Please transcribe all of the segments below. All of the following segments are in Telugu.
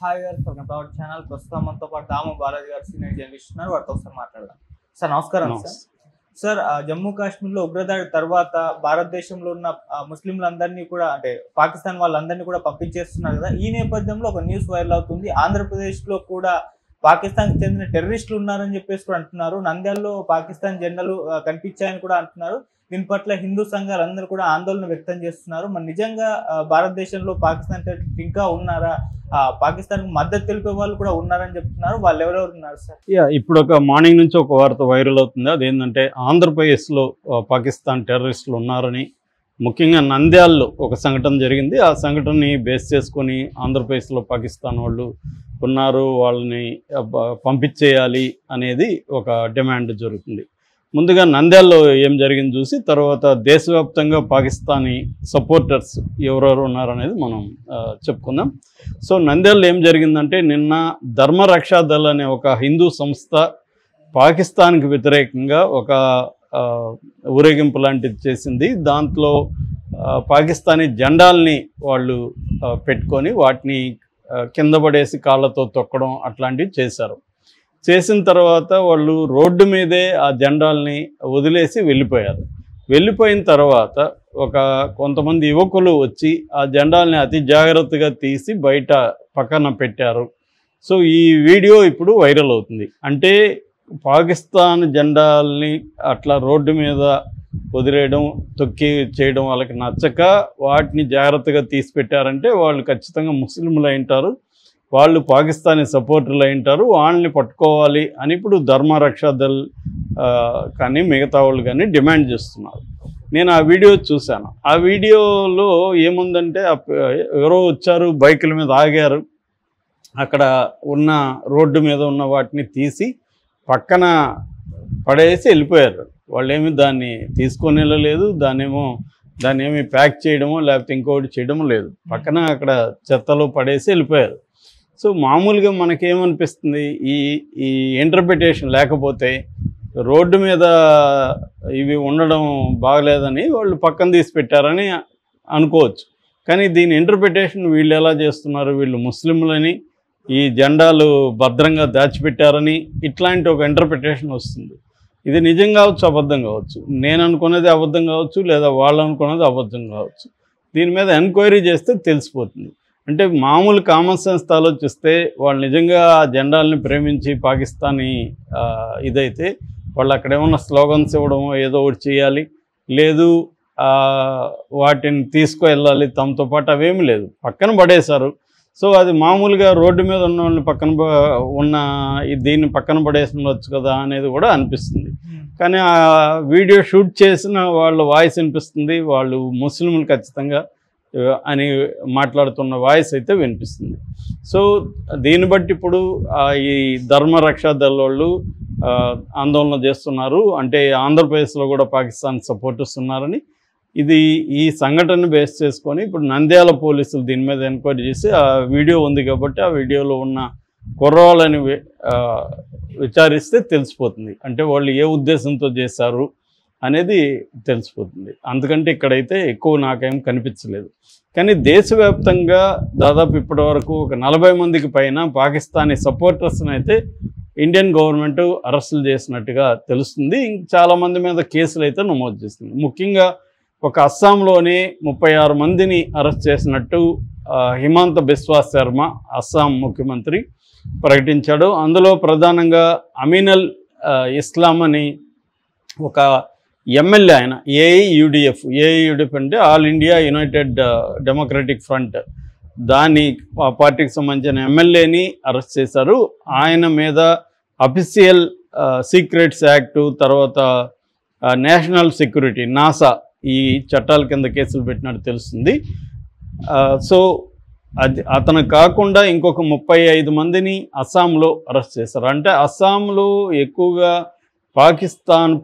హాయ్ గారు, అవర్ ఛానల్ ప్రస్తుతం మనతో పాటు దాము బాలాజీ గారు సీనియర్ జర్నలిస్ట్ ఉన్నారు. వారితో ఒకసారి మాట్లాడదాం. సార్ నమస్కారం. సార్ జమ్మూ కాశ్మీర్లో ఉగ్రదాడి తర్వాత భారతదేశంలో ఉన్న ముస్లింలందరినీ కూడా అంటే పాకిస్తాన్ వాళ్ళందరినీ కూడా పంపించేస్తున్నారు కదా. ఈ నేపథ్యంలో ఒక న్యూస్ వైరల్ అవుతుంది. ఆంధ్రప్రదేశ్లో కూడా పాకిస్తాన్కి చెందిన టెర్రరిస్టులు ఉన్నారని చెప్పేసి కూడా అంటున్నారు. నంద్యాలలో పాకిస్తాన్ జెండాలు కనిపించాయని కూడా అంటున్నారు. దీని పట్ల హిందూ సంఘాలు అందరూ కూడా ఆందోళన వ్యక్తం చేస్తున్నారు. మరి నిజంగా భారతదేశంలో పాకిస్తాన్ టెర్రరిస్టులు ఇంకా ఉన్నారా, పాకిస్తాన్ మద్దతు తెలిపే వాళ్ళు కూడా ఉన్నారని చెప్తున్నారు. వాళ్ళు ఎవరెవరు ఉన్నారు సార్? ఇప్పుడు ఒక మార్నింగ్ నుంచి ఒక వార్త వైరల్ అవుతుంది. అదేంటంటే ఆంధ్రప్రదేశ్లో పాకిస్తాన్ టెర్రరిస్టులు ఉన్నారని, ముఖ్యంగా నంద్యాలలో ఒక సంఘటన జరిగింది. ఆ సంఘటనని బేస్ చేసుకొని ఆంధ్రప్రదేశ్లో పాకిస్తాన్ వాళ్ళు ఉన్నారు, వాళ్ళని పంపించేయాలి అనేది ఒక డిమాండ్ జరుగుతుంది. ముందుగా నంద్యాలలో ఏం జరిగింది చూసి తర్వాత దేశవ్యాప్తంగా పాకిస్తానీ సపోర్టర్స్ ఎవరెవరు ఉన్నారనేది మనం చెప్పుకుందాం. సో నంద్యాలలో ఏం జరిగిందంటే, నిన్న ధర్మరక్షా దళ్ అనే ఒక హిందూ సంస్థ పాకిస్తాన్కి వ్యతిరేకంగా ఒక ఊరేగింపు లాంటిది చేసింది. దాంట్లో పాకిస్తానీ జెండాల్ని వాళ్ళు పెట్టుకొని వాటిని కింద పడేసి కాళ్ళతో తొక్కడం అట్లాంటివి చేశారు. చేసిన తర్వాత వాళ్ళు రోడ్డు మీదే ఆ జెండాల్ని వదిలేసి వెళ్ళిపోయారు. వెళ్ళిపోయిన తర్వాత కొంతమంది యువకులు వచ్చి ఆ జెండాల్ని అతి జాగ్రత్తగా తీసి బయట పక్కన పెట్టారు. సో ఈ వీడియో ఇప్పుడు వైరల్ అవుతుంది. అంటే పాకిస్తాన్ జెండాల్ని అట్లా రోడ్డు మీద వదిలేయడం, తొక్కి చేయడం వాళ్ళకి నచ్చక వాటిని జాగ్రత్తగా తీసి పెట్టారంటే వాళ్ళు ఖచ్చితంగా ముస్లింలు అయింటారు, వాళ్ళు పాకిస్తానీ సపోర్టర్లు అయింటారు, వాళ్ళని పట్టుకోవాలి అని ఇప్పుడు ధర్మరక్షా దళ్ కానీ మిగతా వాళ్ళు కానీ డిమాండ్ చేస్తున్నారు. నేను ఆ వీడియో చూశాను. ఆ వీడియోలో ఏముందంటే ఎవరో వచ్చారు, బైకుల మీద ఆగారు, అక్కడ ఉన్న రోడ్డు మీద ఉన్న వాటిని తీసి పక్కన పడేసి వెళ్ళిపోయారు. వాళ్ళేమి దాన్ని తీసుకొని వెళ్ళలేదు, దాన్ని ఏమి ప్యాక్ చేయడమో లేకపోతే ఇంకోటి చేయడమో లేదు, పక్కన అక్కడ చెత్తలో పడేసి వెళ్ళిపోయారు. సో మామూలుగా మనకేమనిపిస్తుంది, ఈ ఇంటర్ప్రిటేషన్ లేకపోతే రోడ్డు మీద ఇవి ఉండడం బాగలేదని వాళ్ళు పక్కన తీసి పెట్టారని అనుకోవచ్చు. కానీ దీని ఇంటర్ప్రిటేషన్ వీళ్ళు ఎలా చేస్తున్నారు, వీళ్ళు ముస్లింలని ఈ జెండాలు భద్రంగా దాచిపెట్టారని ఇట్లాంటి ఒక ఇంటర్ప్రిటేషన్ వస్తుంది. ఇది నిజం కావచ్చు, అబద్ధం కావచ్చు. నేను అనుకున్నది అబద్ధం కావచ్చు, లేదా వాళ్ళు అనుకున్నది అబద్ధం కావచ్చు. దీని మీద ఎంక్వైరీ చేస్తే తెలిసిపోతుంది. అంటే మామూలు కామన్ సెన్స్ ఆలోచిస్తే వాళ్ళు నిజంగా ఆ జెండాలని ప్రేమించి పాకిస్తానీ ఇదైతే వాళ్ళు అక్కడ ఏమన్నా స్లోగన్స్ ఇవ్వడమో ఏదో ఒకటి చేయాలి, లేదు వాటిని తీసుకువెళ్ళాలి తమతో పాటు, అవేమీ లేదు, పక్కన పడేశారు. సో అది మామూలుగా రోడ్డు మీద ఉన్న వాళ్ళని దీన్ని పక్కన పడేసి ఉండొచ్చు కదా అనేది కూడా అనిపిస్తుంది. కానీ ఆ వీడియో షూట్ చేసిన వాళ్ళ వాయిస్ వినిపిస్తుంది, వాళ్ళు ముస్లింలు ఖచ్చితంగా అని మాట్లాడుతున్న వాయిస్ అయితే వినిపిస్తుంది. సో దీన్ని బట్టి ఇప్పుడు ఈ ధర్మరక్షా దళ్ వాళ్ళు ఆందోళన చేస్తున్నారు. అంటే ఆంధ్రప్రదేశ్లో కూడా పాకిస్తాన్ సపోర్టర్స్ ఉన్నారని, ఈ సంఘటన బేస్ చేసుకొని ఇప్పుడు నంద్యాల పోలీసులు దీని మీద ఎంక్వైరీ చేసి ఆ వీడియో ఉంది కాబట్టి ఆ వీడియోలో ఉన్న కుర్రవాళ్ళని విచారిస్తే తెలిసిపోతుంది. అంటే వాళ్ళు ఏ ఉద్దేశంతో చేశారు అనేది తెలిసిపోతుంది. అందుకంటే ఇక్కడైతే ఎక్కువ నాకేం కనిపించలేదు. కానీ దేశవ్యాప్తంగా దాదాపు ఇప్పటి వరకు ఒక 40 మందికి పైన పాకిస్తానీ సపోర్టర్స్ని అయితే ఇండియన్ గవర్నమెంట్ అరెస్టులు చేసినట్టుగా తెలుస్తుంది. చాలామంది మీద కేసులు అయితే నమోదు చేస్తుంది. ముఖ్యంగా ఒక అస్సాంలోనే 36 మందిని అరెస్ట్ చేసినట్టు హిమంత బిస్వా శర్మ అస్సాం ముఖ్యమంత్రి ప్రకటించాడు. అందులో ప్రధానంగా అమీనల్ ఇస్లాం అని ఒక ఎమ్మెల్యే, ఆయన ఏఐయుడిఎఫ్ అంటే all India United democratic front, దాని పార్టీకి సంబంధించిన ఎమ్మెల్యేని అరెస్ట్ చేశారు. ఆయన మీద అఫీషియల్ సీక్రెట్స్ యాక్టు, తర్వాత నేషనల్ సెక్యూరిటీ నాసా ఈ చట్టాల కింద కేసులు పెట్టినట్టు తెలుస్తుంది. సో అతను కాకుండా ఇంకొక 35 మందిని అస్సాంలో అరెస్ట్ చేశారు. అంటే అస్సాంలో ఎక్కువగా పాకిస్తాన్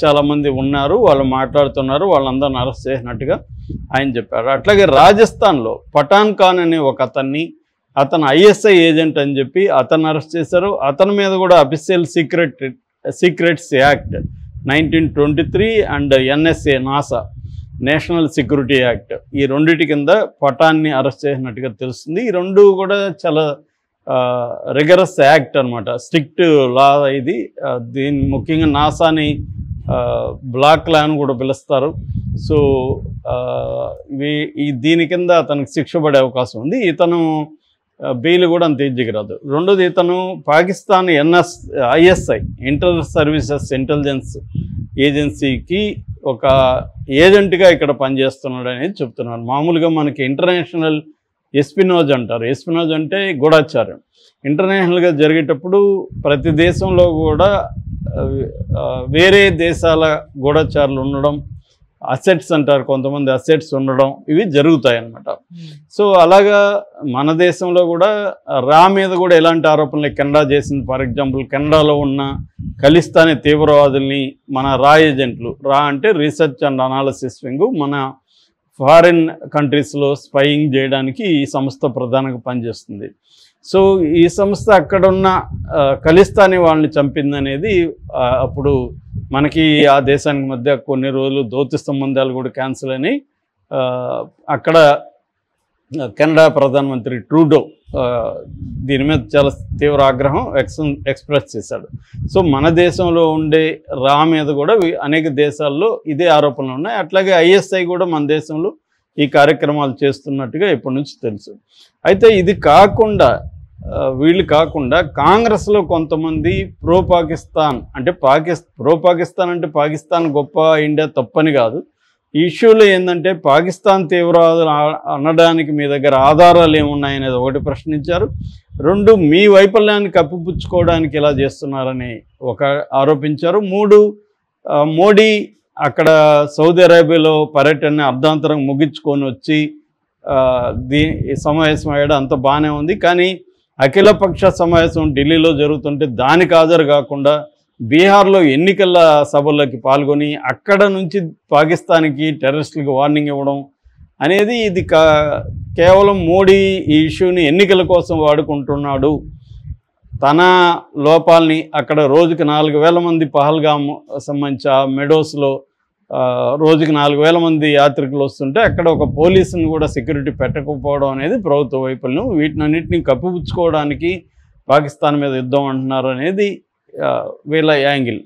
చాలామంది ఉన్నారు, వాళ్ళు మాట్లాడుతున్నారు, వాళ్ళందరిని అరెస్ట్ చేసినట్టుగా ఆయన చెప్పారు. అట్లాగే రాజస్థాన్లో పఠాన్ ఖాన్ అనే ఒక అతను ఐఎస్ఐ ఏజెంట్ అని చెప్పి అతను అరెస్ట్ చేశారు. అతని మీద కూడా official secrets act 1923 and NSA NASA national security act, ఈ రెండిటి కింద పఠాన్ని అరెస్ట్ చేసినట్టుగా తెలుస్తుంది. ఈ రెండు కూడా చాలా రిగరస్ యాక్ట్ అనమాట, స్ట్రిక్ట్ లా ఇది. దీని ముఖ్యంగా నాసాని బ్లాక్ లా అని కూడా పిలుస్తారు. సో దీని కింద అతనికి శిక్ష పడే అవకాశం ఉంది. ఇతను బెయిల్ కూడా అంత ఈజీగా రాదు. రెండోది, ఇతను Pakistan ISI inter services intelligence ఏజెన్సీకి ఒక ఏజెంట్గా ఇక్కడ పనిచేస్తున్నాడు అనేది చెప్తున్నారు. మామూలుగా మనకి ఇంటర్నేషనల్ ఎస్పినోజ్ అంటారు. ఎస్పినోజ్ అంటే గూఢాచార్యం. ఇంటర్నేషనల్గా జరిగేటప్పుడు ప్రతి దేశంలో కూడా వేరే దేశాల గూఢచారులు ఉండడం, అసెట్స్ అంటారు, కొంతమంది అసెట్స్ ఉండడం, ఇవి జరుగుతాయి అన్నమాట. సో అలాగా మన దేశంలో కూడా రా మీద కూడా ఎలాంటి ఆరోపణలు కెనడా చేసింది. ఫర్ ఎగ్జాంపుల్, కెనడాలో ఉన్న ఖలిస్తానీ తీవ్రవాదుల్ని మన రా ఏజెంట్లు, రా అంటే రీసెర్చ్ అండ్ అనాలిసిస్ వింగ్, మన ఫారిన్ కంట్రీస్లో స్పైయింగ్ చేయడానికి ఈ సంస్థ ప్రధానంగా పనిచేస్తుంది. సో ఈ సంస్థ అక్కడున్న ఖలిస్తానీ వాళ్ళని చంపిందనేది అప్పుడు మనకి ఆ దేశానికి మధ్య కొన్ని రోజులు దౌత్య సంబంధాలు కూడా క్యాన్సిల్ అని అక్కడ కెనడా ప్రధానమంత్రి ట్రూడో దీని మీద చాలా తీవ్ర ఆగ్రహం ఎక్స్ప్రెస్ చేశాడు. సో మన దేశంలో ఉండే రా మీద కూడా అనేక దేశాల్లో ఇదే ఆరోపణలు ఉన్నాయి. అట్లాగే ISI కూడా మన దేశంలో ఈ కార్యక్రమాలు చేస్తున్నట్టుగా ఇప్పటి నుంచి తెలుసు. అయితే ఇది కాకుండా వీళ్ళు కాకుండా కాంగ్రెస్లో కొంతమంది ప్రో పాకిస్తాన్ అంటే పాకిస్తాన్ గొప్ప, ఇండియా తప్పని కాదు. ఈ ఇష్యూలో ఏంటంటే పాకిస్తాన్ తీవ్రవాదులు అనడానికి మీ దగ్గర ఆధారాలు ఏమున్నాయనేది ఒకటి ప్రశ్నించారు. రెండు, మీ వైఫల్యాన్ని కప్పిపుచ్చుకోవడానికి ఇలా చేస్తున్నారని ఆరోపించారు. మూడు, మోడీ అక్కడ సౌదీ అరేబియాలో పర్యటనని అర్ధాంతరం ముగించుకొని వచ్చి సమావేశం అయ్యాడు, అంత బాగానే ఉంది. కానీ అఖిలపక్ష సమావేశం ఢిల్లీలో జరుగుతుంటే దానికి హాజరు కాకుండా బీహార్లో ఎన్నికల సభల్లోకి పాల్గొని అక్కడ నుంచి పాకిస్తాన్కి టెర్రరిస్టులకు వార్నింగ్ ఇవ్వడం అనేది ఇది కేవలం మోడీ ఈ ఇష్యూని ఎన్నికల కోసం వాడుకుంటున్నాడు. తన లోపాలని అక్కడ రోజుకి 4,000 మంది పహల్గామ్ సంబంధించి మెడోస్లో రోజుకి 4,000 మంది యాత్రికులు వస్తుంటే అక్కడ ఒక పోలీసుని కూడా సెక్యూరిటీ పెట్టకపోవడం అనేది ప్రభుత్వ వైఫల్యం. వీటినన్నింటినీ కప్పిపుచ్చుకోవడానికి పాకిస్తాన్ మీద యుద్ధం అంటున్నారు అనేది వీళ్ళ యాంగిల్.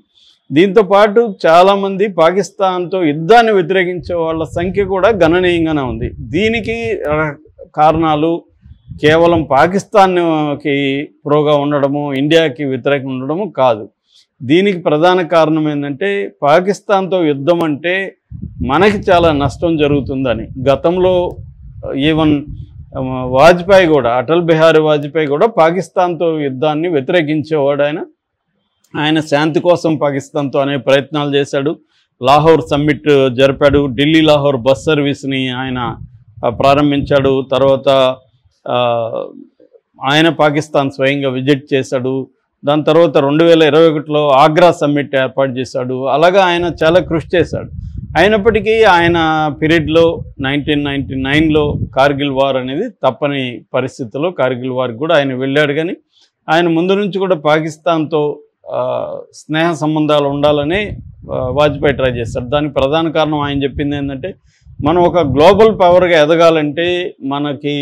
దీంతోపాటు చాలామంది పాకిస్తాన్తో యుద్ధాన్ని వ్యతిరేకించే వాళ్ళ సంఖ్య కూడా గణనీయంగానే ఉంది. దీనికి కారణాలు కేవలం పాకిస్తాన్కి ప్రోగా ఉండడము, ఇండియాకి వ్యతిరేకంగా ఉండడము కాదు. దీనికి ప్రధాన కారణం ఏంటంటే పాకిస్తాన్తో యుద్ధం అంటే మనకి చాలా నష్టం జరుగుతుందని. గతంలో ఈవెన్ వాజ్పేయి కూడా, అటల్ బిహారీ వాజ్పేయి కూడా పాకిస్తాన్తో యుద్ధాన్ని వ్యతిరేకించేవాడు. ఆయన శాంతి కోసం పాకిస్తాన్తో అనే ప్రయత్నాలు చేశాడు. లాహోర్ సమ్మిట్ జరిపాడు. ఢిల్లీ లాహోర్ బస్ సర్వీస్ని ఆయన ప్రారంభించాడు. తర్వాత ఆయన పాకిస్తాన్ స్వయంగా విజిట్ చేశాడు. దాని తర్వాత 2021లో ఆగ్రా సమ్మిట్ ఏర్పాటు చేశాడు. అలాగా ఆయన చాలా కృషి చేశాడు. అయినప్పటికీ ఆయన పీరియడ్లో 1999లో కార్గిల్ వార్ అనేది తప్పని పరిస్థితుల్లో కార్గిల్ వార్కి కూడా ఆయన వెళ్ళాడు. కానీ ఆయన ముందు నుంచి కూడా పాకిస్తాన్తో స్నేహ సంబంధాలు ఉండాలని వాజ్పేయి ట్రై చేశాడు. దానికి ప్రధాన కారణం ఆయన చెప్పింది ఏంటంటే, మనం ఒక గ్లోబల్ పవర్గా ఎదగాలంటే మనకి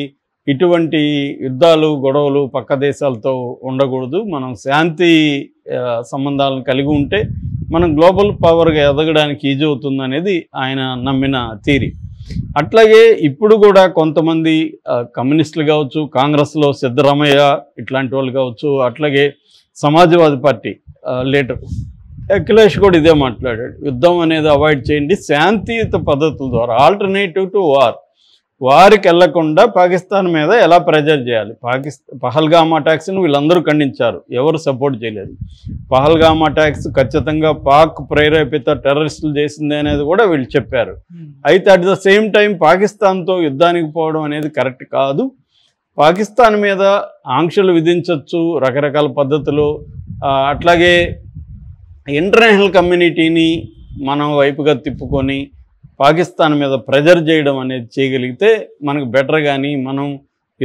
ఇటువంటి యుద్ధాలు, గొడవలు పక్క దేశాలతో ఉండకూడదు. మనం శాంతి సంబంధాలను కలిగి ఉంటే మనం గ్లోబల్ పవర్గా ఎదగడానికి ఈజీ అవుతుంది అనేది ఆయన నమ్మిన థియరీ. అట్లాగే ఇప్పుడు కూడా కొంతమంది కమ్యూనిస్టులు కావచ్చు, కాంగ్రెస్లో సిద్ధరామయ్య ఇట్లాంటి వాళ్ళు కావచ్చు, అట్లాగే సమాజ్వాదీ పార్టీ లీడర్ అఖిలేష్ కూడా ఇదే మాట్లాడాడు. యుద్ధం అనేది అవాయిడ్ చేయండి, శాంతియుత పద్ధతుల ద్వారా ఆల్టర్నేటివ్ టు వారికి వెళ్లకుండా పాకిస్తాన్ మీద ఎలా ప్రెజర్ చేయాలి. పహల్గామ్ అటాక్స్ని వీళ్ళందరూ ఖండించారు, ఎవరు సపోర్ట్ చేయలేదు. పహల్గామ్ అటాక్స్ ఖచ్చితంగా పాక్ ప్రేరేపిత టెర్రరిస్టులు చేసింది అనేది కూడా వీళ్ళు చెప్పారు. అయితే అట్ ద సేమ్ టైం పాకిస్తాన్తో యుద్ధానికి పోవడం అనేది కరెక్ట్ కాదు. పాకిస్తాన్ మీద ఆంక్షలు విధించవచ్చు రకరకాల పద్ధతులు. అట్లాగే ఇంటర్నేషనల్ కమ్యూనిటీని మనం వైపుగా తిప్పుకొని పాకిస్తాన్ మీద ప్రెజర్ చేయడం అనేది చేయగలిగితే మనకు బెటర్. కానీ మనం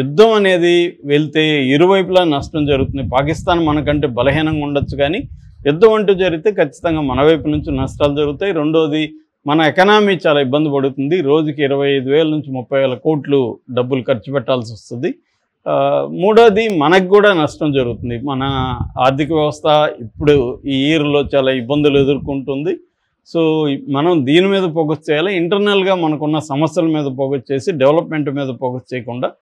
యుద్ధం అనేది వెళ్తే ఇరువైపులా నష్టం జరుగుతుంది. పాకిస్తాన్ మనకంటే బలహీనంగా ఉండొచ్చు, కానీ యుద్ధం అంటూ జరిగితే ఖచ్చితంగా మన వైపు నుంచి నష్టాలు జరుగుతాయి. రెండోది, మన ఎకనామీ చాలా ఇబ్బంది పడుతుంది. రోజుకి 25,000 నుంచి 30,000 కోట్లు డబ్బులు ఖర్చు పెట్టాల్సి వస్తుంది. మూడోది మనకు కూడా నష్టం జరుగుతుంది. మన ఆర్థిక వ్యవస్థ ఇప్పుడు ఈ ఇయర్లో చాలా ఇబ్బందులు ఎదుర్కొంటుంది. సో మనం దీని మీద ఫోకస్ చేయాలి. ఇంటర్నల్గా మనకున్న సమస్యల మీద ఫోకస్ చేసి డెవలప్మెంట్ మీద ఫోకస్ చేయకుండా